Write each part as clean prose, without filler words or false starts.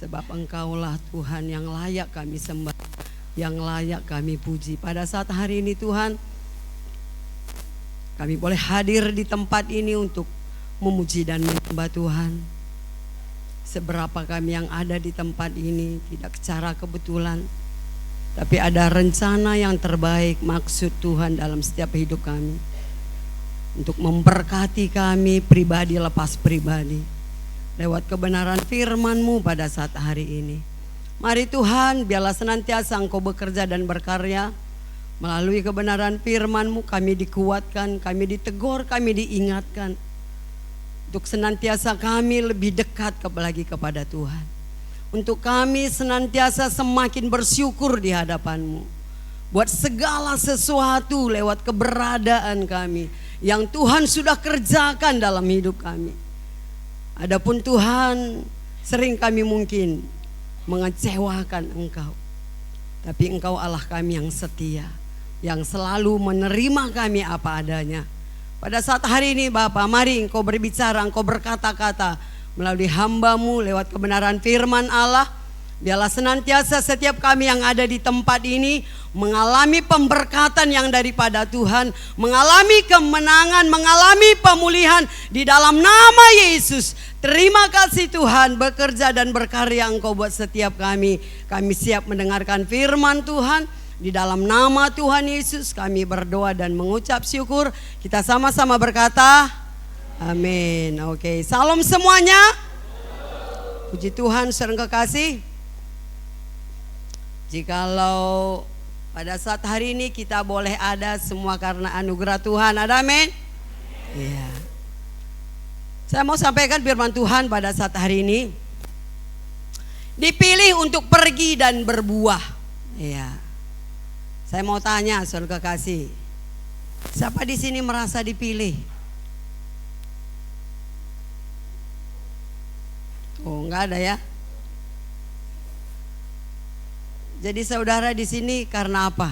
Sebab Engkaulah Tuhan yang layak kami sembah, yang layak kami puji. Pada saat hari ini Tuhan, kami boleh hadir di tempat ini untuk memuji dan menyembah Tuhan. Seberapa kami yang ada di tempat ini tidak secara kebetulan, tapi ada rencana yang terbaik, maksud Tuhan dalam setiap hidup kami, untuk memberkati kami pribadi lepas pribadi lewat kebenaran firman-Mu pada saat hari ini. Mari Tuhan, biarlah senantiasa Engkau bekerja dan berkarya. Melalui kebenaran firman-Mu kami dikuatkan, kami ditegur, kami diingatkan untuk senantiasa kami lebih dekat lagi kepada Tuhan. Untuk kami senantiasa semakin bersyukur di hadapan-Mu buat segala sesuatu lewat keberadaan kami yang Tuhan sudah kerjakan dalam hidup kami. Adapun Tuhan, sering kami mungkin mengecewakan Engkau, tapi Engkau Allah kami yang setia, yang selalu menerima kami apa adanya. Pada saat hari ini Bapa, mari Engkau berbicara, Engkau berkata-kata melalui hamba-Mu lewat kebenaran firman Allah. Biarlah senantiasa setiap kami yang ada di tempat ini mengalami pemberkatan yang daripada Tuhan, mengalami kemenangan, mengalami pemulihan di dalam nama Yesus. Terima kasih Tuhan, bekerja dan berkarya Engkau buat setiap kami. Kami siap mendengarkan firman Tuhan. Di dalam nama Tuhan Yesus kami berdoa dan mengucap syukur. Kita sama-sama berkata amin. Oke, salam semuanya. Puji Tuhan, saudara kekasih. Jikalau pada saat hari ini kita boleh ada semua karena anugerah Tuhan, ada amin? Iya. Saya mau sampaikan firman Tuhan pada saat hari ini. Dipilih untuk pergi dan berbuah. Iya. Saya mau tanya saudara kekasih, siapa di sini merasa dipilih? Oh, enggak ada ya? Jadi saudara di sini karena apa?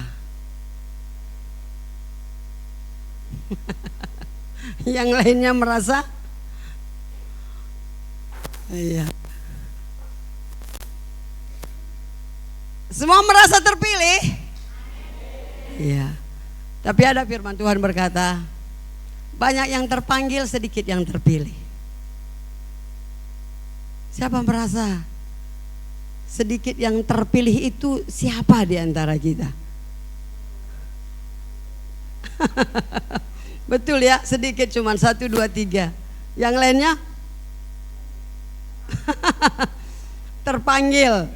Yang lainnya merasa? Iya. Semua merasa terpilih? Iya. Tapi ada firman Tuhan berkata, banyak yang terpanggil, sedikit yang terpilih. Siapa merasa sedikit yang terpilih itu siapa di antara kita? Betul ya, sedikit cuman 1, 2, 3. Yang lainnya terpanggil,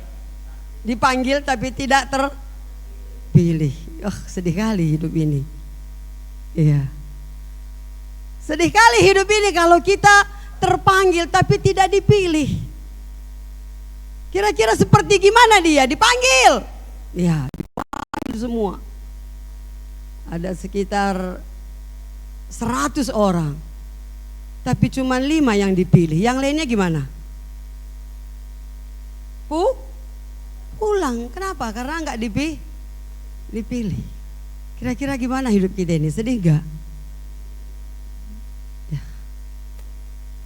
dipanggil tapi tidak terpilih. Sedih kali hidup ini. Iya. Sedih kali hidup ini kalau kita terpanggil tapi tidak dipilih. Kira-kira seperti gimana dia? Dipanggil. Ya, dipanggil semua. Ada sekitar 100 orang. Tapi cuma 5 yang dipilih. Yang lainnya gimana? Pulang. Kenapa? Karena enggak dipilih. Kira-kira gimana hidup kita ini? Sedih enggak? Ya.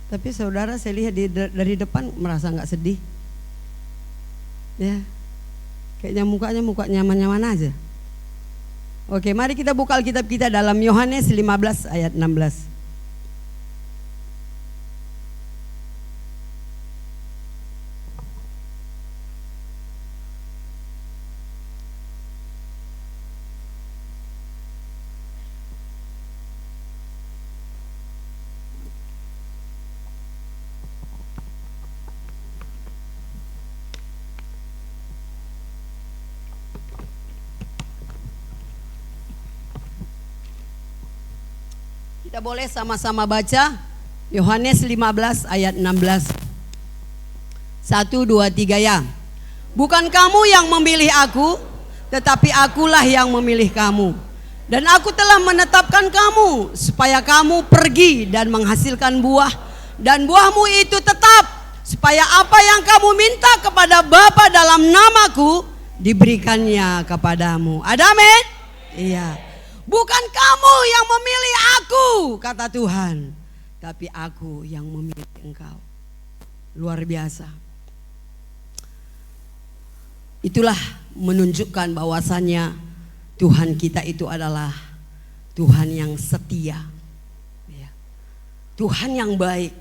Tapi saudara saya lihat dari depan merasa enggak sedih. Ya, kayaknya muka nyaman-nyaman aja. Oke, mari kita buka Alkitab kita dalam Yohanes 15 ayat 16. Kita boleh sama-sama baca Yohanes 15 ayat 16. 1, 2, 3 ya. Bukan kamu yang memilih aku, tetapi akulah yang memilih kamu. Dan aku telah menetapkan kamu supaya kamu pergi dan menghasilkan buah, dan buahmu itu tetap, supaya apa yang kamu minta kepada Bapa dalam namaku diberikannya kepadamu. Ada amin? Iya. Bukan kamu yang memilih aku, kata Tuhan, tapi aku yang memilih engkau. Luar biasa. Itulah menunjukkan bahwasannya Tuhan kita itu adalah Tuhan yang setia, ya. Tuhan yang baik,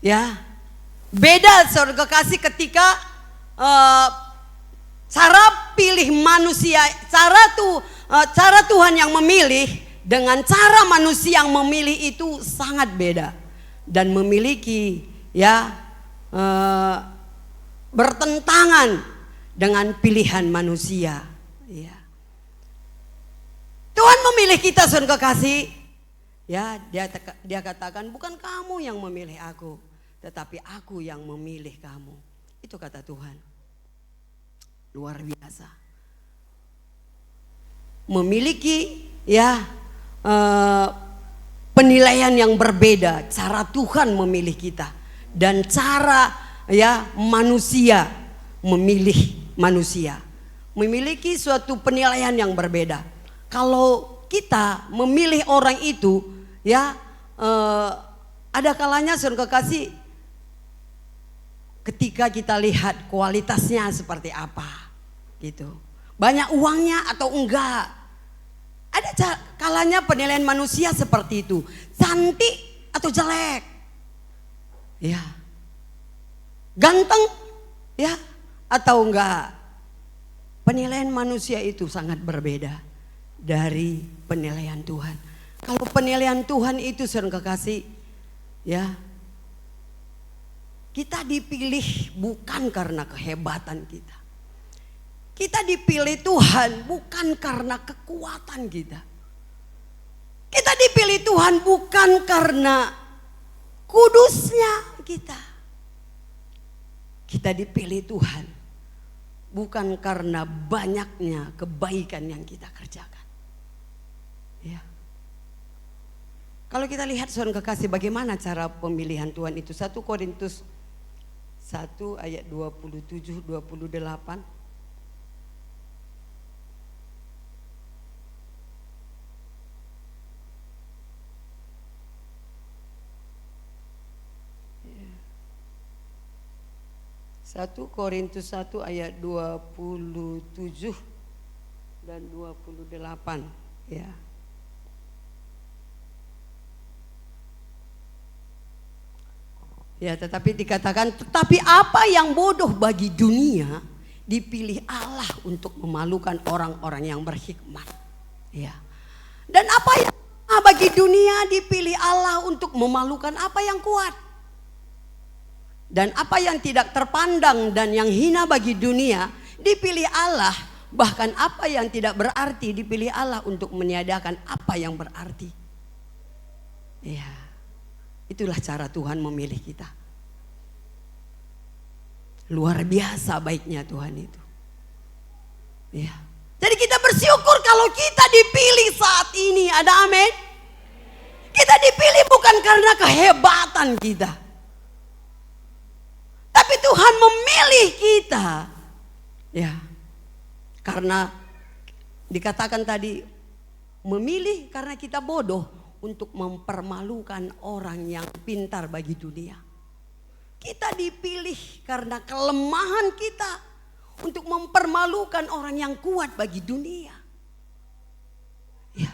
ya. Beda saudara kasih ketika cara pilih manusia, cara Tuhan yang memilih dengan cara manusia yang memilih itu sangat beda dan memiliki, ya, bertentangan dengan pilihan manusia, ya. Tuhan memilih kita saudara kekasih, ya. Dia katakan bukan kamu yang memilih aku, tetapi aku yang memilih kamu. Itu kata Tuhan. Luar biasa. Memiliki, ya, penilaian yang berbeda. Cara Tuhan memilih kita dan cara, ya, manusia memilih manusia. Memiliki suatu penilaian yang berbeda. Kalau kita memilih orang itu, ya, ada kalanya saudara kekasih, ketika kita lihat kualitasnya seperti apa, gitu. Banyak uangnya atau enggak. Ada kalanya penilaian manusia seperti itu, cantik atau jelek, ya, ganteng, ya, atau enggak. Penilaian manusia itu sangat berbeda dari penilaian Tuhan. Kalau penilaian Tuhan itu saudara kekasih, ya, kita dipilih bukan karena kehebatan kita. Kita dipilih Tuhan bukan karena kekuatan kita. Kita dipilih Tuhan bukan karena kudusnya kita. Kita dipilih Tuhan bukan karena banyaknya kebaikan yang kita kerjakan, ya. Kalau kita lihat saudara kekasih bagaimana cara pemilihan Tuhan itu, 1 Korintus 1 ayat 27-28. Yeah. 1 Korintus 1 ayat 27 dan 28, ya. Ya, tetapi dikatakan, tetapi apa yang bodoh bagi dunia dipilih Allah untuk memalukan orang-orang yang berhikmat, ya. Dan apa yang bagi dunia dipilih Allah untuk memalukan apa yang kuat. Dan apa yang tidak terpandang dan yang hina bagi dunia dipilih Allah, bahkan apa yang tidak berarti dipilih Allah untuk meniadakan apa yang berarti. Ya. Itulah cara Tuhan memilih kita. Luar biasa baiknya Tuhan itu, ya. Jadi kita bersyukur kalau kita dipilih saat ini. Ada amin? Kita dipilih bukan karena kehebatan kita, tapi Tuhan memilih kita, ya. Karena dikatakan tadi, memilih karena kita bodoh untuk mempermalukan orang yang pintar bagi dunia. Kita dipilih karena kelemahan kita untuk mempermalukan orang yang kuat bagi dunia, ya.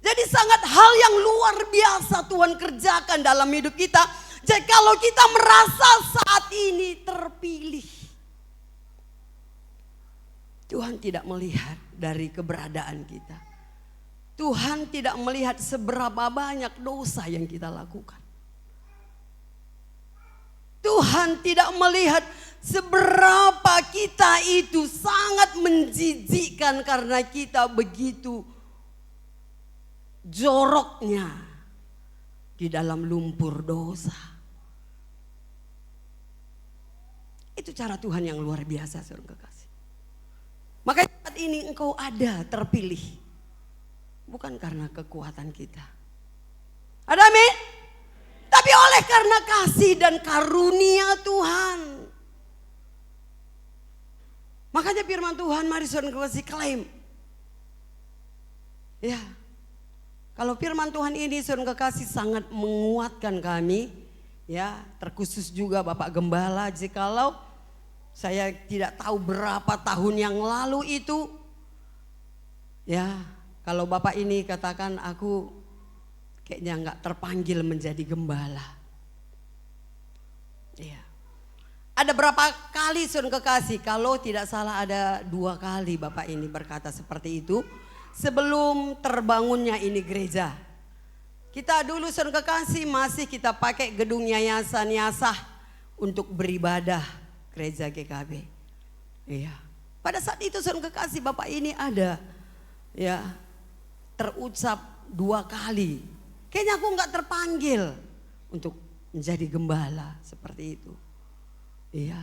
Jadi sangat hal yang luar biasa Tuhan kerjakan dalam hidup kita. Jadi kalau kita merasa saat ini terpilih, Tuhan tidak melihat dari keberadaan kita. Tuhan tidak melihat seberapa banyak dosa yang kita lakukan. Tuhan tidak melihat seberapa kita itu sangat menjijikkan karena kita begitu joroknya di dalam lumpur dosa. Itu cara Tuhan yang luar biasa, saudara kekasih. Makanya saat ini engkau ada terpilih bukan karena kekuatan kita. Ada amin? Tapi oleh karena kasih dan karunia Tuhan. Makanya firman Tuhan, mari saudara kekasih klaim. Ya. Kalau firman Tuhan ini saudara kekasih sangat menguatkan kami ya, terkhusus juga Bapak Gembala, jikalau saya tidak tahu berapa tahun yang lalu itu, ya, kalau Bapak ini katakan aku kayaknya nggak terpanggil menjadi gembala. Ya. Ada berapa kali saudara kekasih, kalau tidak salah ada 2 kali Bapak ini berkata seperti itu sebelum terbangunnya ini gereja. Kita dulu saudara kekasih masih kita pakai gedung yayasan Yasah untuk beribadah gereja GKB. Iya. Pada saat itu saudara kekasih Bapak ini ada ya terucap 2 kali. Kayaknya aku nggak terpanggil untuk menjadi gembala seperti itu. Iya.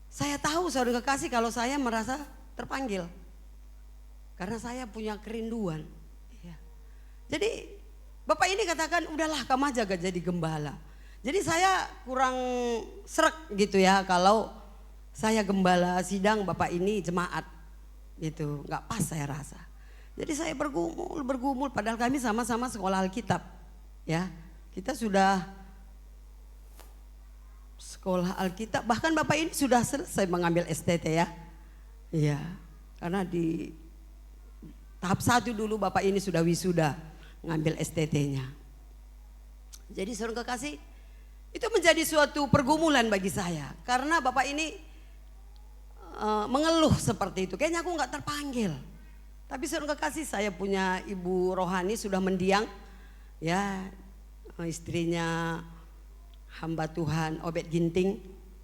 Saya tahu saudara kekasih kalau saya merasa terpanggil. Karena saya punya kerinduan. Iya. Jadi Bapak ini katakan udahlah kamu aja gak jadi gembala. Jadi saya kurang srek gitu ya kalau saya gembala sidang Bapak ini jemaat gitu. Gak pas saya rasa. Jadi saya bergumul padahal kami sama-sama sekolah Alkitab. Ya, kita sudah sekolah Alkitab, bahkan Bapak ini sudah selesai mengambil STT ya. Iya, karena di tahap 1 dulu Bapak ini sudah wisuda ngambil STT-nya. Jadi saudara kekasih, itu menjadi suatu pergumulan bagi saya karena Bapak ini mengeluh seperti itu. Kayaknya aku nggak terpanggil. Tapi saudara kekasih, saya punya ibu rohani sudah mendiang, ya, istrinya hamba Tuhan Obed Ginting.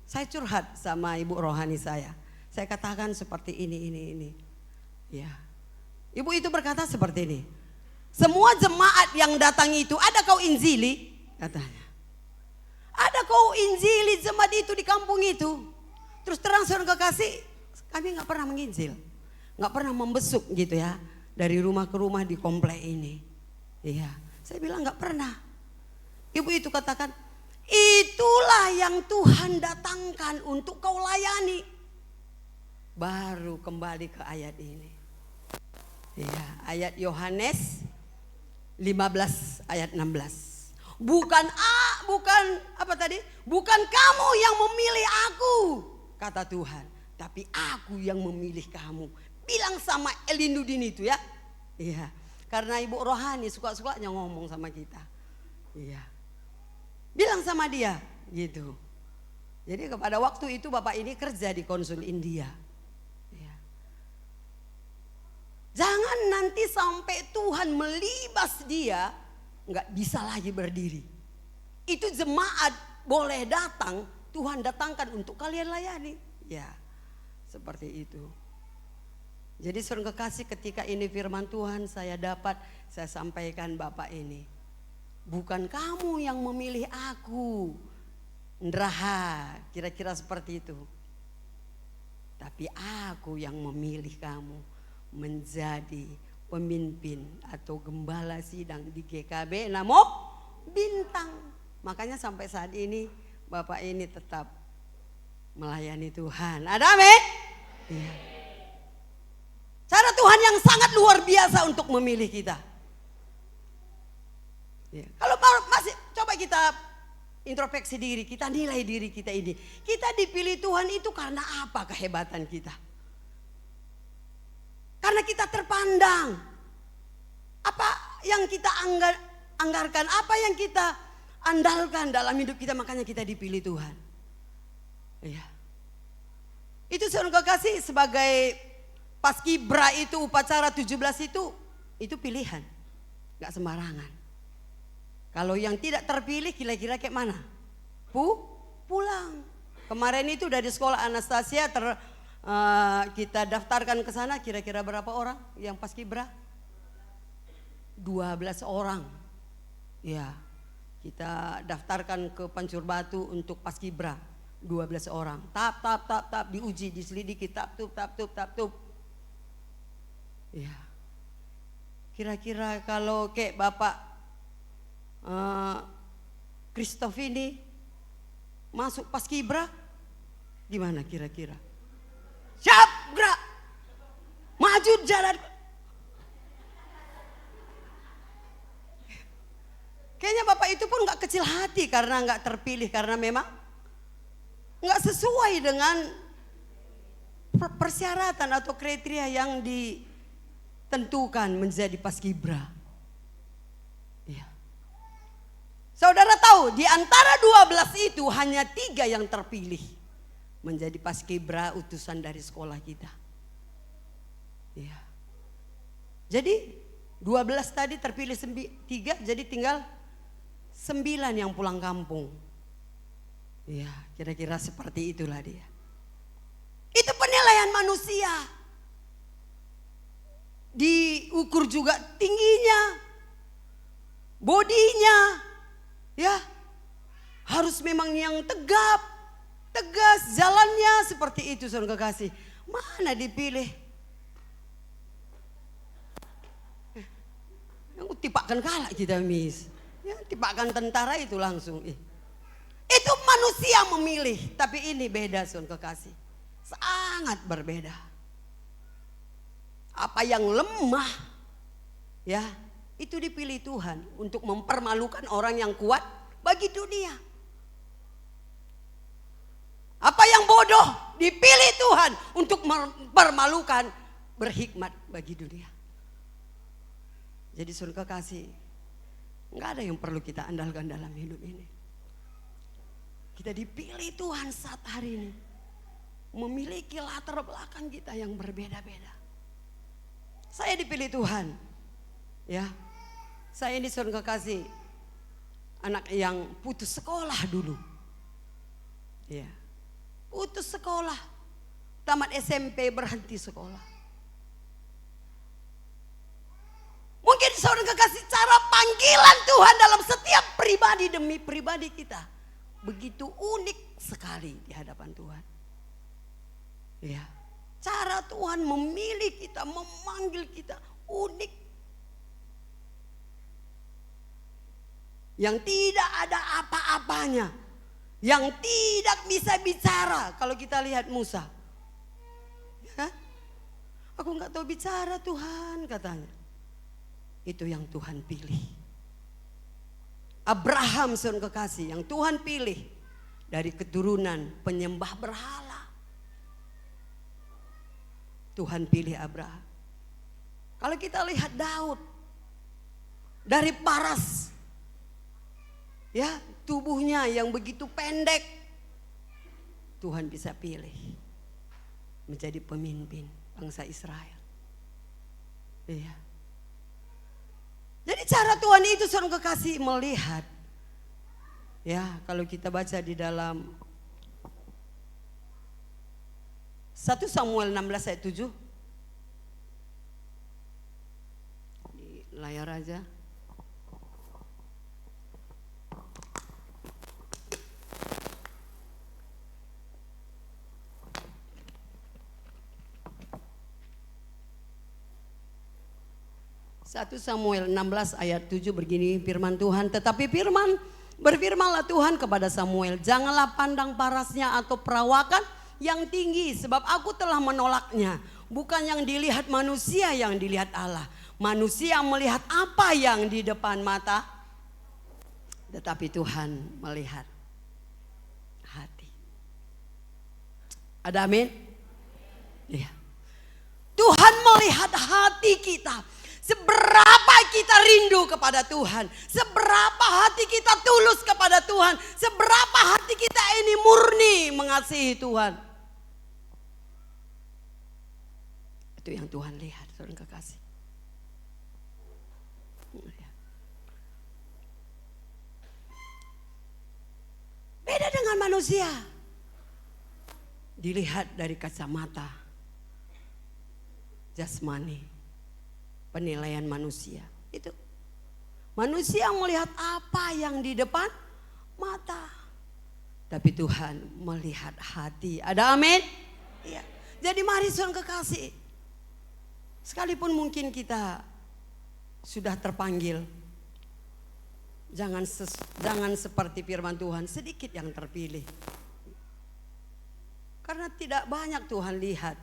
Saya curhat sama ibu rohani saya. Saya katakan seperti ini. Ya, ibu itu berkata seperti ini. Semua jemaat yang datang itu ada kau injili, katanya. Ada kau injili jemaat itu di kampung itu. Terus terang saudara kekasih, kami nggak pernah menginjil, nggak pernah membesuk gitu ya dari rumah ke rumah di komplek ini. Iya, saya bilang nggak pernah. Ibu itu katakan, itulah yang Tuhan datangkan untuk kau layani. Baru kembali ke ayat ini. Iya, ayat Yohanes 15 ayat 16. Bukan apa tadi? Bukan kamu yang memilih aku, kata Tuhan, tapi aku yang memilih kamu. Bilang sama Elindudin itu ya. Iya. Karena ibu rohani suka-sukanya ngomong sama kita. Iya. Bilang sama dia gitu. Jadi pada waktu itu Bapak ini kerja di konsul India. Jangan nanti sampai Tuhan melibas dia, nggak bisa lagi berdiri. Itu jemaat boleh datang, Tuhan datangkan untuk kalian layani. Ya, seperti itu. Jadi saudara kekasih, ketika ini firman Tuhan saya dapat, saya sampaikan Bapak ini. Bukan kamu yang memilih aku, Ndraha, kira-kira seperti itu. Tapi aku yang memilih kamu menjadi pemimpin atau gembala sidang di GKB Namo Bintang. Makanya sampai saat ini Bapak ini tetap melayani Tuhan. Ada amin? Ya. Cara Tuhan yang sangat luar biasa untuk memilih kita. Ya. Kalau masih coba kita introspeksi diri, kita nilai diri kita ini. Kita dipilih Tuhan itu karena apa kehebatan kita? Karena kita terpandang. Apa yang kita anggarkan, apa yang kita andalkan dalam hidup kita, makanya kita dipilih Tuhan. Iya. Itu saudara kekasih, sebagai paskibra itu, upacara 17 itu pilihan. Gak sembarangan. Kalau yang tidak terpilih kira-kira kayak mana? Pulang. Kemarin itu dari sekolah Anastasia kita daftarkan ke sana, kira-kira berapa orang yang paskibra? 12 orang. Ya, kita daftarkan ke Pancur Batu untuk paskibra 12 orang. Tap diuji, diselidiki, tap tup. Ya. Kira-kira kalau kayak Bapak Christoph ini masuk paskibra, gimana kira-kira? Siap, gerak, maju jalan. Kayaknya Bapak itu pun gak kecil hati karena gak terpilih, karena memang gak sesuai dengan persyaratan atau kriteria yang ditentukan menjadi paskibra. Ya. Saudara tahu, di antara 12 itu hanya 3 yang terpilih menjadi paskibra utusan dari sekolah kita. Ya. Jadi 12 tadi terpilih 3, jadi tinggal 9 yang pulang kampung. Ya, kira-kira seperti itulah dia. Itu penilaian manusia. Diukur juga tingginya, bodinya, ya. Harus memang yang tegap, tegas, jalannya seperti itu, saudara kekasih. Mana dipilih? Yang tipakan kalah kita, mis. Ya, tipakan tentara itu langsung. Itu manusia memilih, tapi ini beda, saudara kekasih. Sangat berbeda. Apa yang lemah, ya, itu dipilih Tuhan untuk mempermalukan orang yang kuat bagi dunia. Apa yang bodoh dipilih Tuhan untuk mempermalukan berhikmat bagi dunia. Jadi saudara kasih, nggak ada yang perlu kita andalkan dalam hidup ini. Kita dipilih Tuhan saat hari ini, memiliki latar belakang kita yang berbeda-beda. Saya dipilih Tuhan, ya. Saya ini saudara kasih, anak yang putus sekolah dulu, ya. Putus sekolah, tamat SMP berhenti sekolah. Mungkin saudara kasih cara panggilan Tuhan dalam setiap pribadi demi pribadi kita begitu unik sekali di hadapan Tuhan. Ya, cara Tuhan memilih kita, memanggil kita unik. Yang tidak ada apa-apanya, yang tidak bisa bicara. Kalau kita lihat Musa, ya, aku nggak tahu bicara Tuhan, katanya. Itu yang Tuhan pilih. Abraham saudara kekasih, yang Tuhan pilih dari keturunan penyembah berhala. Tuhan pilih Abraham. Kalau kita lihat Daud, dari Paras, ya, tubuhnya yang begitu pendek, Tuhan bisa pilih menjadi pemimpin bangsa Israel. Iya. Jadi cara Tuhan itu saudara kekasih melihat, ya, kalau kita baca di dalam 1 Samuel 16 ayat 7 di layar aja. Satu Samuel 16 ayat 7 begini firman Tuhan. Tetapi berfirmanlah Tuhan kepada Samuel, janganlah pandang parasnya atau perawakan yang tinggi, sebab aku telah menolaknya. Bukan yang dilihat manusia, yang dilihat Allah. Manusia melihat apa yang di depan mata, tetapi Tuhan melihat hati. Ada amin? Ya. Tuhan melihat hati kita. Seberapa kita rindu kepada Tuhan, seberapa hati kita tulus kepada Tuhan, seberapa hati kita ini murni mengasihi Tuhan. Itu yang Tuhan lihat, saudara kekasih. Beda dengan manusia. Dilihat dari kacamata jasmani. Penilaian manusia itu, manusia melihat apa yang di depan mata, tapi Tuhan melihat hati. Ada amin? Iya. Jadi mari saudara kekasih, sekalipun mungkin kita sudah terpanggil, jangan seperti firman Tuhan, sedikit yang terpilih. Karena tidak banyak Tuhan lihat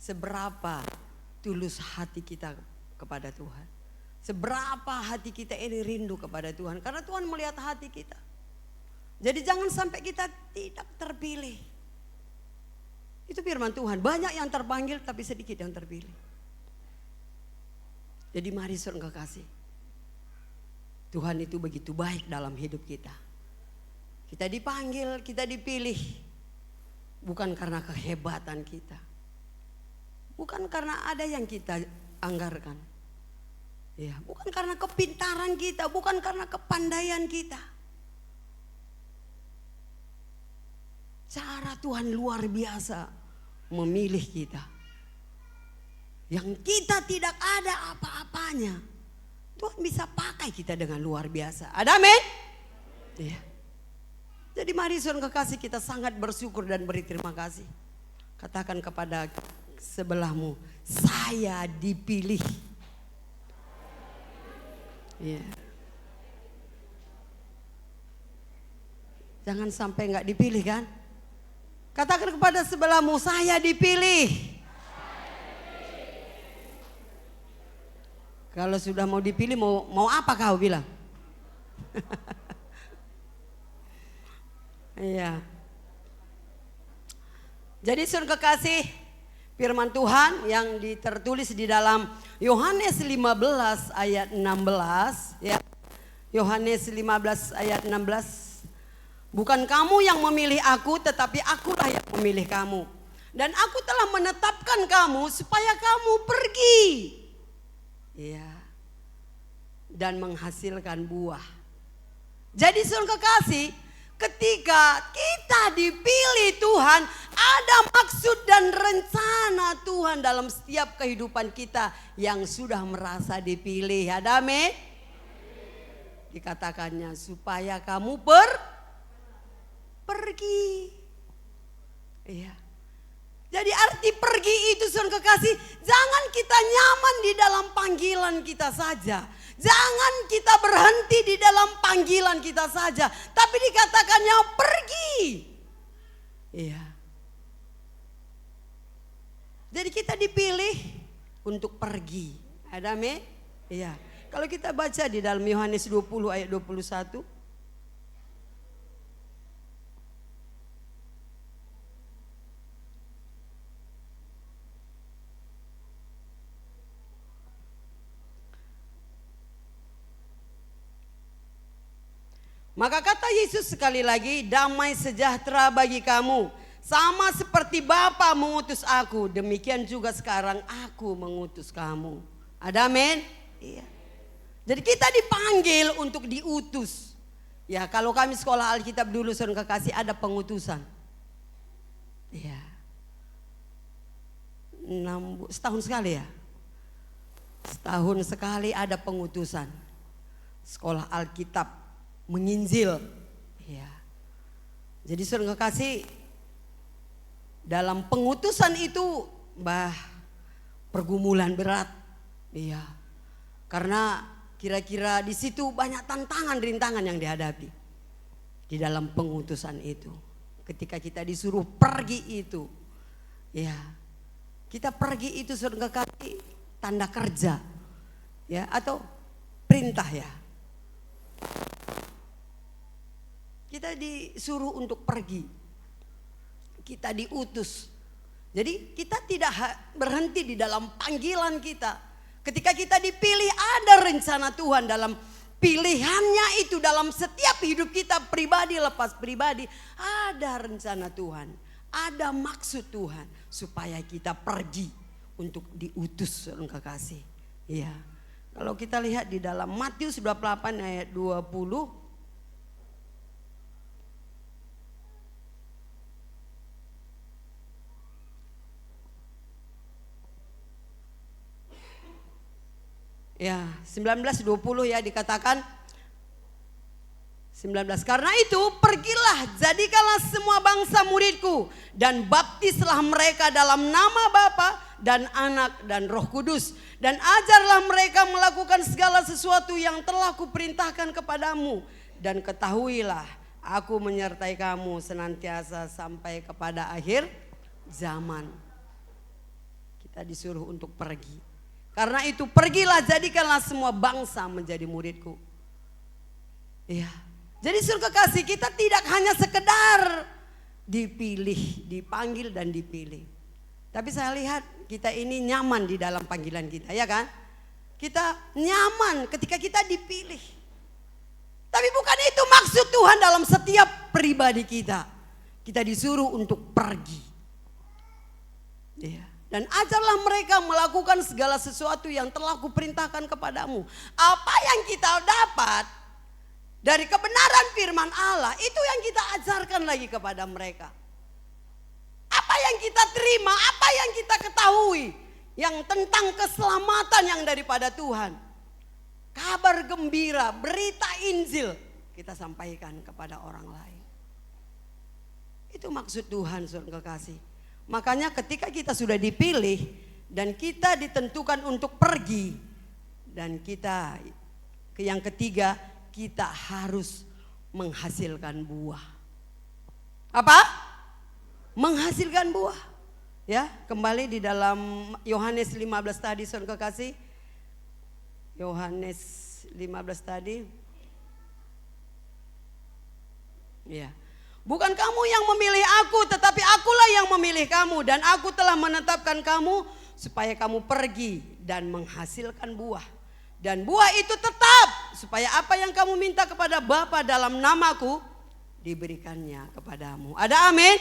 seberapa tulus hati kita kepada Tuhan. Seberapa hati kita ini rindu kepada Tuhan. Karena Tuhan melihat hati kita. Jadi jangan sampai kita tidak terpilih. Itu firman Tuhan. Banyak yang terpanggil tapi sedikit yang terpilih. Jadi mari saudara kasih. Tuhan itu begitu baik dalam hidup kita. Kita dipanggil, kita dipilih. Bukan karena kehebatan kita. Bukan karena ada yang kita anggarkan. Ya, bukan karena kepintaran kita, bukan karena kepandaian kita. Cara Tuhan luar biasa memilih kita. Yang kita tidak ada apa-apanya. Tuhan bisa pakai kita dengan luar biasa. Ada amin? Ya. Jadi mari saudara kekasih, kita sangat bersyukur dan beri terima kasih. Katakan kepada sebelahmu, saya dipilih. Ya. Jangan sampai nggak dipilih kan? Katakan kepada sebelahmu, saya dipilih. Kalau sudah mau dipilih, mau apa kau bilang? Iya. Jadi saudara kekasih, firman Tuhan yang tertulis di dalam Yohanes 15 ayat 16 ya. Yohanes 15 ayat 16. Bukan kamu yang memilih aku, tetapi akulah yang memilih kamu. Dan aku telah menetapkan kamu supaya kamu pergi. Ya. Dan menghasilkan buah. Jadi saudara kekasih, ketika kita dipilih Tuhan, ada maksud dan rencana Tuhan dalam setiap kehidupan kita yang sudah merasa dipilih. Ada amin? Dikatakannya supaya kamu pergi. Iya. Jadi arti pergi itu saudara kekasih, jangan kita nyaman di dalam panggilan kita saja. Jangan kita berhenti di dalam panggilan kita saja. Tapi dikatakannya pergi. Iya. Jadi kita dipilih untuk pergi. Ada amin? Iya. Kalau kita baca di dalam Yohanes 20 ayat 21. Maka kata Yesus sekali lagi, damai sejahtera bagi kamu. Sama seperti Bapa mengutus aku, demikian juga sekarang aku mengutus kamu. Ada amin? Iya. Jadi kita dipanggil untuk diutus. Ya, kalau kami sekolah Alkitab dulu saudara kekasih, ada pengutusan. Iya. Setahun sekali ya. Setahun sekali ada pengutusan. Sekolah Alkitab menginjil. Ya. Jadi saudara kasih, dalam pengutusan itu pergumulan berat. Iya. Karena kira-kira di situ banyak tantangan, rintangan yang dihadapi di dalam pengutusan itu. Ketika kita disuruh pergi itu, ya, kita pergi itu saudara kasih tanda kerja, ya, atau perintah ya. Kita disuruh untuk pergi. Kita diutus. Jadi kita tidak berhenti di dalam panggilan kita. Ketika kita dipilih, ada rencana Tuhan dalam pilihannya itu, dalam setiap hidup kita pribadi lepas pribadi. Ada rencana Tuhan. Ada maksud Tuhan supaya kita pergi untuk diutus saudara kasih. Ya. Kalau kita lihat di dalam Matius 28 ayat 20. Ya, 19:20 ya dikatakan. 19. Karena itu pergilah, jadikanlah semua bangsa muridku dan baptislah mereka dalam nama Bapa dan Anak dan Roh Kudus, dan ajarlah mereka melakukan segala sesuatu yang telah kuperintahkan kepadamu, dan ketahuilah aku menyertai kamu senantiasa sampai kepada akhir zaman. Kita disuruh untuk pergi. Karena itu pergilah, jadikanlah semua bangsa menjadi muridku. Iya. Jadi surga kasih, kita tidak hanya sekedar dipilih, dipanggil dan dipilih. Tapi saya lihat kita ini nyaman di dalam panggilan kita, ya kan? Kita nyaman ketika kita dipilih. Tapi bukan itu maksud Tuhan dalam setiap pribadi kita. Kita disuruh untuk pergi. Iya. Dan ajarlah mereka melakukan segala sesuatu yang telah kuperintahkan kepadamu. Apa yang kita dapat dari kebenaran firman Allah, itu yang kita ajarkan lagi kepada mereka. Apa yang kita terima, apa yang kita ketahui, yang tentang keselamatan yang daripada Tuhan. Kabar gembira, berita Injil, kita sampaikan kepada orang lain. Itu maksud Tuhan, saudara kekasih. Makanya ketika kita sudah dipilih dan kita ditentukan untuk pergi, dan kita yang ketiga, kita harus menghasilkan buah. Apa? Menghasilkan buah. Ya, kembali di dalam Yohanes 15 tadi, saudara kekasih. Yohanes 15 tadi. Ya. Bukan kamu yang memilih aku, tetapi akulah yang memilih kamu, dan aku telah menetapkan kamu supaya kamu pergi dan menghasilkan buah. Dan buah itu tetap, supaya apa yang kamu minta kepada Bapa dalam namaku diberikannya kepadamu. Ada amin?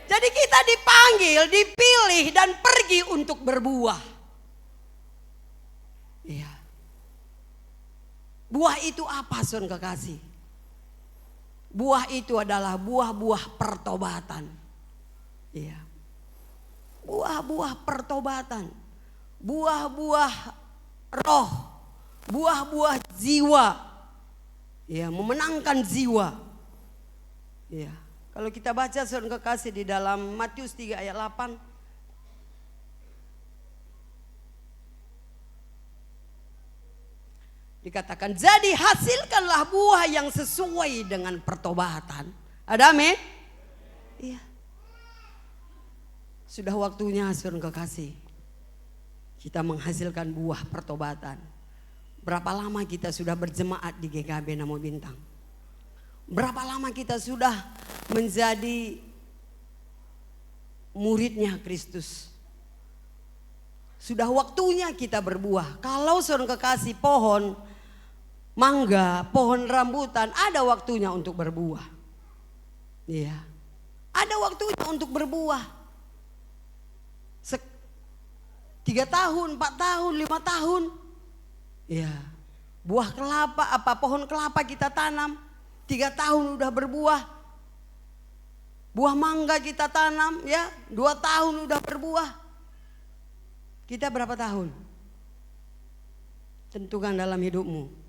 Jadi kita dipanggil, dipilih dan pergi untuk berbuah. Iya. Buah itu apa, saudara kekasih? Buah itu adalah buah-buah pertobatan. Iya. Buah-buah pertobatan. Buah-buah roh. Buah-buah jiwa. Ya, memenangkan jiwa. Ya, kalau kita baca saudara kekasih di dalam Matius 3 ayat 8. Dikatakan, jadi hasilkanlah buah yang sesuai dengan pertobatan. Ada amin? Iya. Sudah waktunya saudara kekasih, kita menghasilkan buah pertobatan. Berapa lama kita sudah berjemaat di GKB Namo Bintang? Berapa lama kita sudah menjadi muridnya Kristus? Sudah waktunya kita berbuah. Kalau saudara kekasih, pohon mangga, pohon rambutan, ada waktunya untuk berbuah. Iya. Ada waktunya untuk berbuah. 3 tahun, 4 tahun, 5 tahun. Ya, buah kelapa, pohon kelapa kita tanam, 3 tahun udah berbuah. Buah mangga kita tanam, ya, 2 tahun udah berbuah. Kita berapa tahun? Tentukan dalam hidupmu.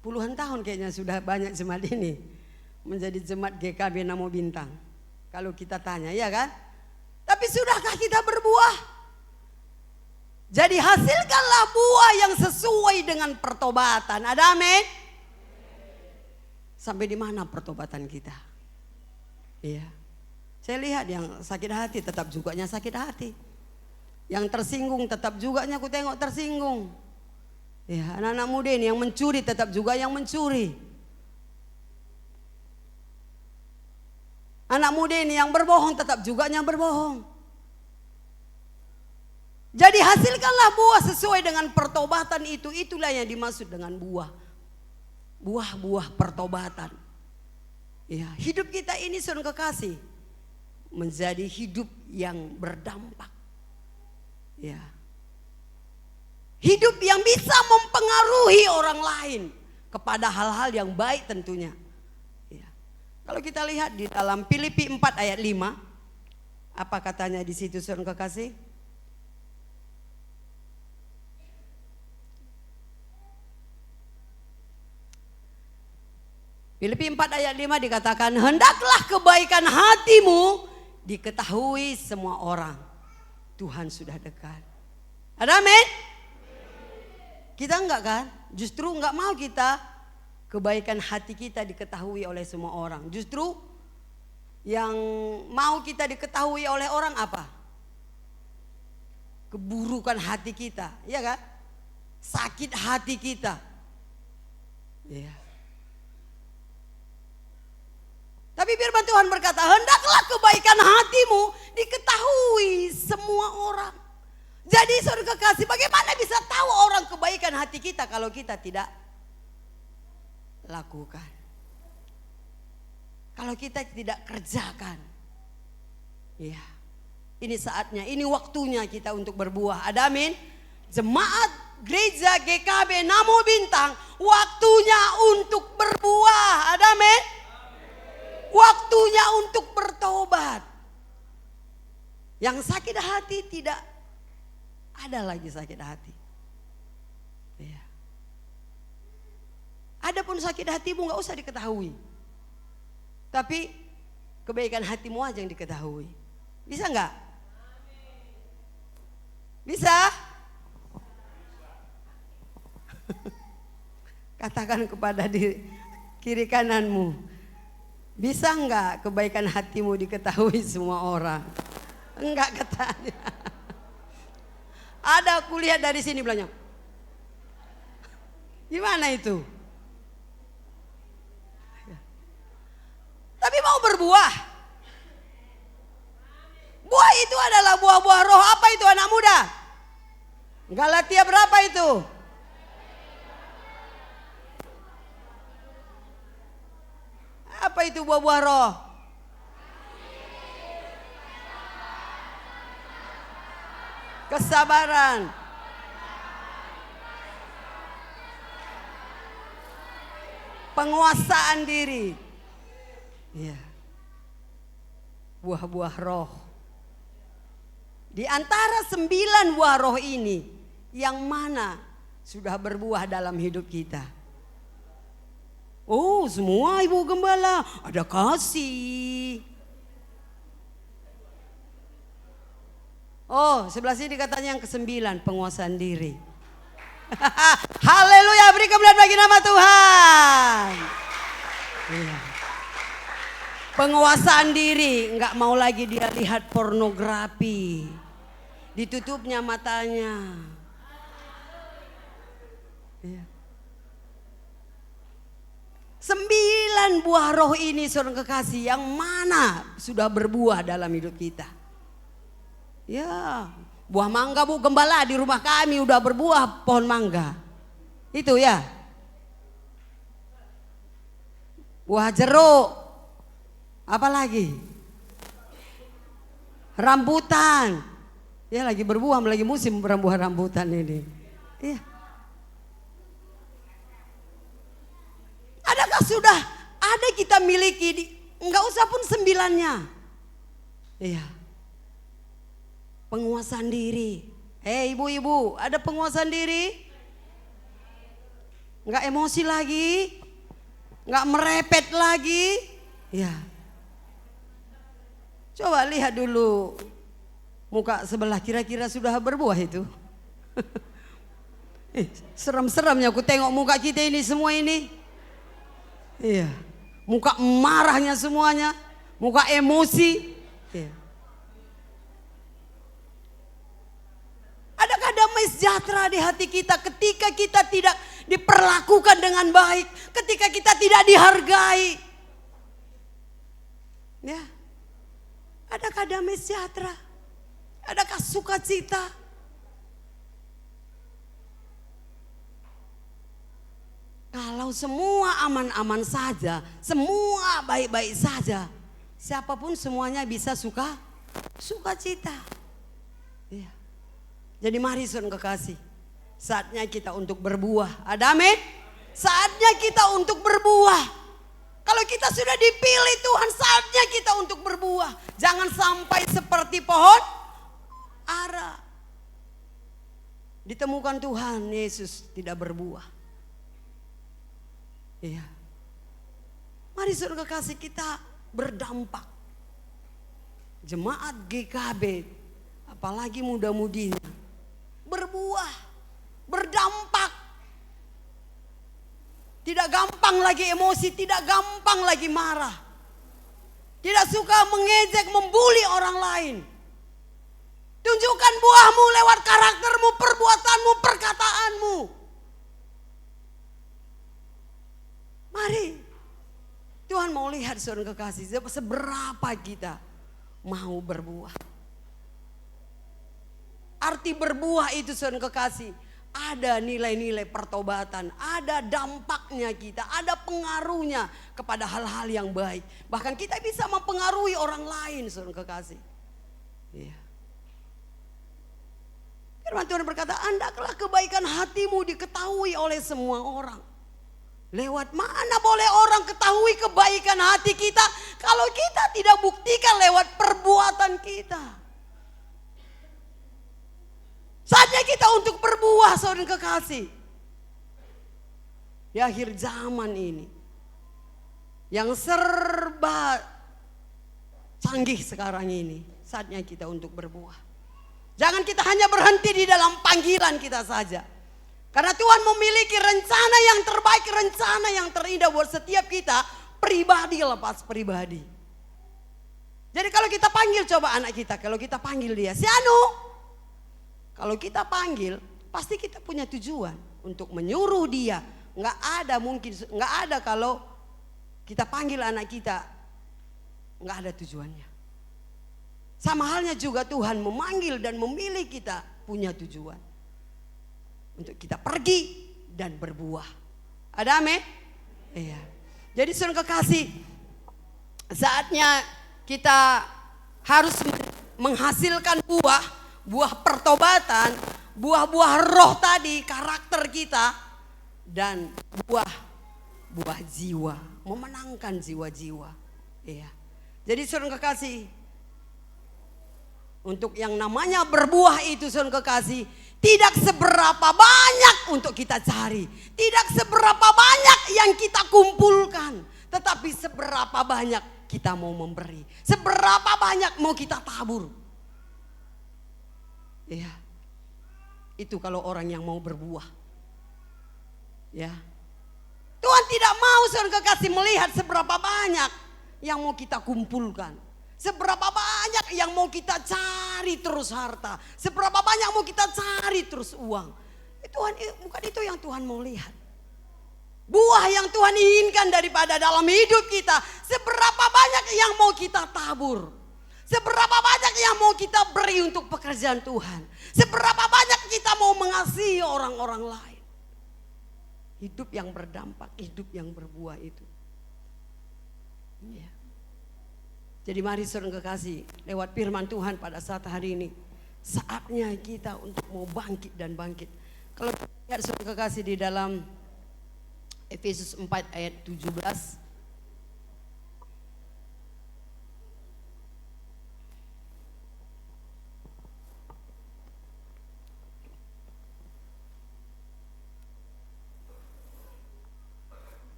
Puluhan tahun kayaknya sudah banyak jemaat ini menjadi jemaat GKB Namo Bintang. Kalau kita tanya, ya kan? Tapi sudahkah kita berbuah? Jadi hasilkanlah buah yang sesuai dengan pertobatan. Ada amin? Sampai di mana pertobatan kita? Iya. Saya lihat yang sakit hati tetap juganya sakit hati. Yang tersinggung tetap juganya aku tengok tersinggung. Ya, anak-anak muda ini yang mencuri tetap juga yang mencuri. Anak muda ini yang berbohong tetap juga yang berbohong. Jadi hasilkanlah buah sesuai dengan pertobatan itu. Itulah yang dimaksud dengan buah. Buah-buah pertobatan. Ya, hidup kita ini saudara kekasih menjadi hidup yang berdampak. Ya. Hidup yang bisa mempengaruhi orang lain kepada hal-hal yang baik tentunya. Ya. Kalau kita lihat di dalam Filipi 4 ayat 5, apa katanya di situ saudara kekasih? Filipi 4 ayat 5 dikatakan, hendaklah kebaikan hatimu diketahui semua orang. Tuhan sudah dekat. Ada amin? Kita enggak kan? Justru enggak mau kita kebaikan hati kita diketahui oleh semua orang. Justru yang mau kita diketahui oleh orang apa? Keburukan hati kita, ya kan? Sakit hati kita. Ya. Tapi firman Tuhan berkata, hendaklah kebaikan hatimu diketahui semua orang. Jadi saudara kekasih, bagaimana bisa tahu orang kebaikan hati kita kalau kita tidak lakukan? Kalau kita tidak kerjakan. Ya. Ini saatnya, ini waktunya kita untuk berbuah. Ada amin? Jemaat gereja GKB Namo Bintang, waktunya untuk berbuah. Ada amin? Waktunya untuk bertobat. Yang sakit hati tidak ada lagi sakit hati. Ya. Adapun sakit hatimu gak usah diketahui. Tapi kebaikan hatimu aja yang diketahui. Bisa gak? Bisa? Katakan kepada kiri kananmu, bisa enggak kebaikan hatimu diketahui semua orang? Enggak katanya. Ada kulihat dari sini bilangnya. Gimana itu? Tapi mau berbuah. Buah itu adalah buah-buah roh. Apa itu anak muda? Galatia berapa itu? Apa itu buah-buah roh? Kesabaran, penguasaan diri. Ya. Buah-buah roh. Di antara 9 buah roh ini, yang mana sudah berbuah dalam hidup kita? Oh, semua Ibu Gembala, ada kasih. Oh, sebelah sini katanya yang ke-9, penguasaan diri. Haleluya, beri kemuliaan bagi nama Tuhan. Iya. Penguasaan diri, enggak mau lagi dia lihat pornografi. Ditutupnya matanya. Iya. 9 buah roh ini saudara kekasih, yang mana sudah berbuah dalam hidup kita? Ya, buah mangga Bu Gembala, di rumah kami udah berbuah pohon mangga. Itu ya. Buah jeruk. Apa lagi? Rambutan. Ya lagi berbuah, lagi musim buah rambutan ini. Iya. Adakah sudah ada kita miliki, enggak usah pun 9-nya. Iya. Penguasaan diri. Ibu-ibu, ada penguasaan diri? Enggak emosi lagi? Enggak merepet lagi? Ya. Coba lihat dulu muka sebelah, kira-kira sudah berbuah itu. Serem-seremnya aku tengok muka kita ini semua ini. Iya. Muka marahnya semuanya, muka emosi. Iya. Adakah damai sejahtera di hati kita ketika kita tidak diperlakukan dengan baik, ketika kita tidak dihargai? Ya. Adakah damai sejahtera? Adakah sukacita? Kalau semua aman-aman saja, semua baik-baik saja, siapapun semuanya bisa sukacita. Ya. Jadi mari saudara kekasih, saatnya kita untuk berbuah. Ada amin? Saatnya kita untuk berbuah. Kalau kita sudah dipilih Tuhan, saatnya kita untuk berbuah. Jangan sampai seperti pohon ara. Ditemukan Tuhan Yesus tidak berbuah. Iya. Mari saudara kekasih, kita berdampak. Jemaat GKB, apalagi muda-mudinya, berbuah, berdampak. Tidak gampang lagi emosi, tidak gampang lagi marah. Tidak tidak suka mengejek, membuli orang lain. Tunjukkan buahmu lewat karaktermu, perbuatanmu, perkataanmu. Mari, Tuhan mau lihat saudara kekasih, seberapa kita mau berbuah. Arti berbuah itu saudara kekasih, ada nilai-nilai pertobatan, ada dampaknya kita, ada pengaruhnya kepada hal-hal yang baik. Bahkan kita bisa mempengaruhi orang lain saudara kekasih. Iya. Firman Tuhan berkata, hendaklah kebaikan hatimu diketahui oleh semua orang. Lewat mana boleh orang ketahui kebaikan hati kita kalau kita tidak buktikan lewat perbuatan kita. Saatnya kita untuk berbuah saudara kekasih. Di akhir zaman ini, yang serba canggih sekarang ini, saatnya kita untuk berbuah. Jangan kita hanya berhenti di dalam panggilan kita saja. Karena Tuhan memiliki rencana yang terbaik, rencana yang terindah buat setiap kita, pribadi lepas pribadi. Jadi kalau kita panggil coba anak kita, kalau kita panggil dia, si Anu. Kalau kita panggil, pasti kita punya tujuan untuk menyuruh dia. Nggak ada kalau kita panggil anak kita, nggak ada tujuannya. Sama halnya juga Tuhan memanggil dan memilih kita punya tujuan. Untuk kita pergi dan berbuah. Ada amin? Iya. Jadi saudara kekasih, saatnya kita harus menghasilkan buah pertobatan, buah-buah roh tadi, karakter kita, dan buah jiwa, memenangkan jiwa-jiwa. Iya. Jadi saudara kekasih, untuk yang namanya berbuah itu saudara kekasih, tidak seberapa banyak untuk kita cari. Tidak seberapa banyak yang kita kumpulkan. Tetapi seberapa banyak kita mau memberi. Seberapa banyak mau kita tabur. Ya, itu kalau orang yang mau berbuah. Ya, Tuhan tidak mau saudara kekasih melihat seberapa banyak yang mau kita kumpulkan. Seberapa banyak yang mau kita cari terus harta. Seberapa banyak mau kita cari terus uang. Tuhan, bukan itu yang Tuhan mau lihat. Buah yang Tuhan inginkan daripada dalam hidup kita. Seberapa banyak yang mau kita tabur. Seberapa banyak yang mau kita beri untuk pekerjaan Tuhan. Seberapa banyak kita mau mengasihi orang-orang lain. Hidup yang berdampak, hidup yang berbuah itu. Ya. Jadi mari saudara kekasih, lewat firman Tuhan pada saat hari ini, saatnya kita untuk mau bangkit dan bangkit. Kalau kita lihat saudara kekasih di dalam Efesus 4 ayat 17.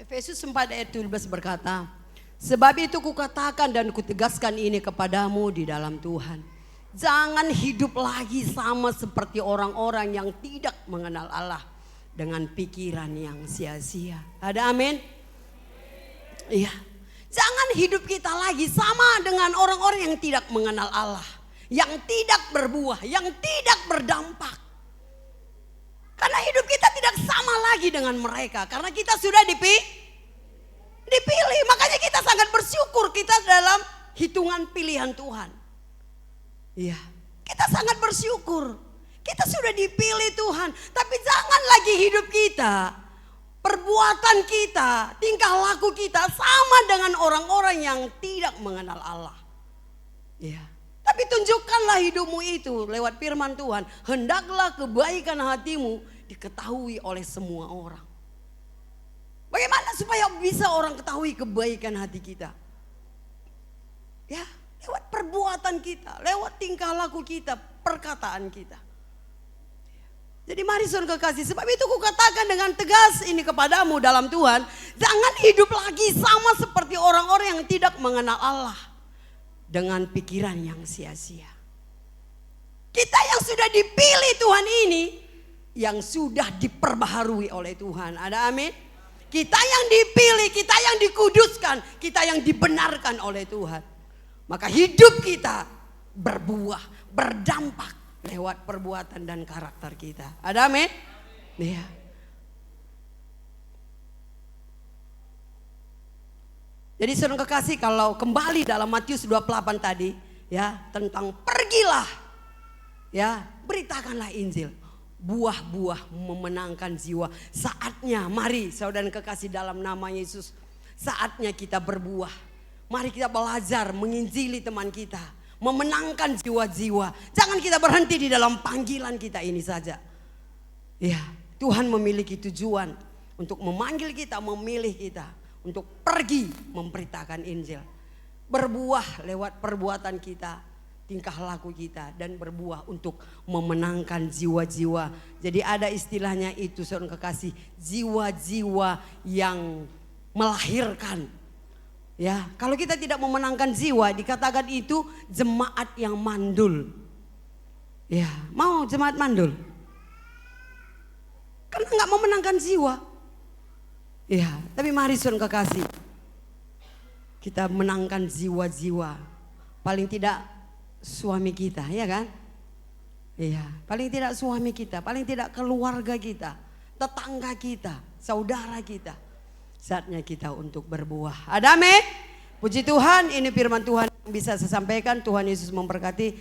Efesus 4 ayat 17 berkata, sebab itu kukatakan dan kutegaskan ini kepadamu di dalam Tuhan. Jangan hidup lagi sama seperti orang-orang yang tidak mengenal Allah dengan pikiran yang sia-sia. Ada amin? Iya. Jangan hidup kita lagi sama dengan orang-orang yang tidak mengenal Allah. Yang tidak berbuah, yang tidak berdampak. Karena hidup kita tidak sama lagi dengan mereka. Karena kita sudah dipilih. Makanya kita sangat bersyukur kita dalam hitungan pilihan Tuhan. Iya, kita sangat bersyukur. Kita sudah dipilih Tuhan. Tapi jangan lagi hidup kita, perbuatan kita, tingkah laku kita sama dengan orang-orang yang tidak mengenal Allah. Iya. Tapi tunjukkanlah hidupmu itu lewat firman Tuhan. Hendaklah kebaikan hatimu diketahui oleh semua orang. Bagaimana supaya bisa orang ketahui kebaikan hati kita? Ya, lewat perbuatan kita, lewat tingkah laku kita, perkataan kita. Jadi mari saudara kekasih, sebab itu kukatakan dengan tegas ini kepadamu dalam Tuhan. Jangan hidup lagi sama seperti orang-orang yang tidak mengenal Allah. Dengan pikiran yang sia-sia. Kita yang sudah dipilih Tuhan ini, yang sudah diperbaharui oleh Tuhan. Ada amin? Kita yang dipilih, kita yang dikuduskan, kita yang dibenarkan oleh Tuhan. Maka hidup kita berbuah, berdampak lewat perbuatan dan karakter kita. Ada amin? Iya. Jadi saudara kekasih, kalau kembali dalam Matius 28 tadi ya, tentang pergilah ya, beritakanlah Injil. Buah-buah memenangkan jiwa. Saatnya, mari saudara kekasih dalam nama Yesus, saatnya kita berbuah. Mari kita belajar menginjili teman kita, memenangkan jiwa-jiwa. Jangan kita berhenti di dalam panggilan kita ini saja. Ya, Tuhan memiliki tujuan untuk memanggil kita, memilih kita untuk pergi memberitakan Injil. Berbuah lewat perbuatan kita, tingkah laku kita, dan berbuah untuk memenangkan jiwa-jiwa. Jadi ada istilahnya itu saudara kekasih, jiwa-jiwa yang melahirkan. Ya, kalau kita tidak memenangkan jiwa, dikatakan itu jemaat yang mandul. Ya, mau jemaat mandul? Karena nggak memenangkan jiwa. Ya, tapi mari saudara kekasih, kita menangkan jiwa-jiwa. Paling tidak suami kita, ya kan? Iya, paling tidak suami kita, paling tidak keluarga kita, tetangga kita, saudara kita. Saatnya kita untuk berbuah. Ada amin? Puji Tuhan, ini firman Tuhan yang bisa saya sampaikan. Tuhan Yesus memberkati.